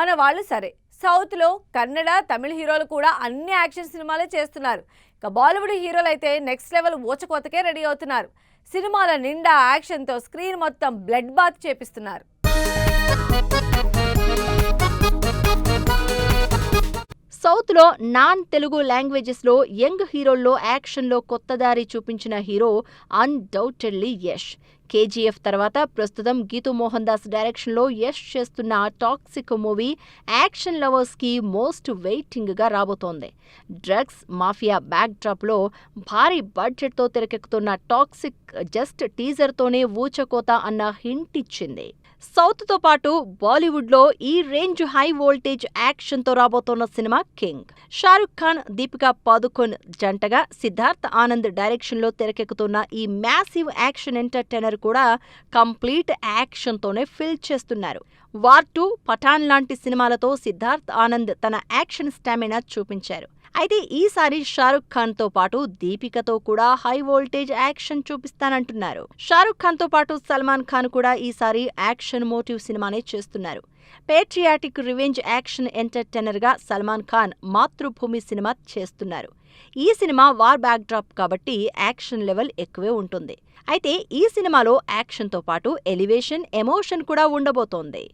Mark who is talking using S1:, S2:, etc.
S1: మన వాళ్ళు సరే సౌత్లో కన్నడ తమిళ హీరోలు కూడా అన్ని యాక్షన్ సినిమాలే చేస్తున్నారు. ఇక బాలీవుడ్ హీరోలు అయితే నెక్స్ట్ లెవెల్ ఊచకోతకే రెడీ అవుతున్నారు. సినిమాల నిండా యాక్షన్తో స్క్రీన్ మొత్తం బ్లడ్ బాత్ చేపిస్తున్నారు.
S2: సౌత్లో నాన్ తెలుగు లాంగ్వేజెస్లో యంగ్ హీరోల్లో యాక్షన్లో కొత్త దారి చూపించిన హీరో అన్డౌటెడ్లీ యష్. కేజీఎఫ్ తర్వాత ప్రస్తుతం గీతూ మోహన్ దాస్ డైరెక్షన్లో యష్ చేస్తున్న టాక్సిక్ మూవీ యాక్షన్ లవర్స్కి మోస్ట్ వెయిటింగ్గా రాబోతోంది. డ్రగ్స్ మాఫియా బ్యాక్ డ్రాప్లో భారీ బడ్జెట్తో తెరకెక్కుతున్న టాక్సిక్ జస్ట్ టీజర్తోనే ఊచకోత అన్న హింట్ ఇచ్చింది. సౌత్తో పాటు బాలీవుడ్లో ఈ రేంజ్ హై వోల్టేజ్ యాక్షన్తో రాబోతోన్న సినిమా కింగ్. షారుఖ్ ఖాన్, దీపికా పదుకొన్ జంటగా సిద్ధార్థ్ ఆనంద్ డైరెక్షన్లో తెరకెక్కుతున్న ఈ మ్యాసివ్ యాక్షన్ ఎంటర్టైనర్ కూడా కంప్లీట్ యాక్షన్తోనే ఫిల్ చేస్తున్నారు. వార్ 2, పఠాన్ లాంటి సినిమాలతో సిద్ధార్థ్ ఆనంద్ తన యాక్షన్ స్టామినా చూపించారు. అయితే ఈసారి షారుఖ్ ఖాన్తో పాటు దీపికతో కూడా హై వోల్టేజ్ యాక్షన్ చూపిస్తానంటున్నారు. షారుఖ్ ఖాన్తో పాటు సల్మాన్ ఖాన్ కూడా ఈసారి యాక్షన్ మోటివ్ సినిమానే చేస్తున్నారు. పేట్రియాటిక్ రివెంజ్ యాక్షన్ ఎంటర్టైనర్గా సల్మాన్ ఖాన్ మాతృభూమి సినిమా చేస్తున్నారు. ఈ సినిమా వార్ బ్యాక్ డ్రాప్ కాబట్టి యాక్షన్ లెవెల్ ఎక్కువే ఉంటుంది. అయితే ఈ సినిమాలో యాక్షన్తో పాటు ఎలివేషన్, ఎమోషన్ కూడా ఉండబోతోంది.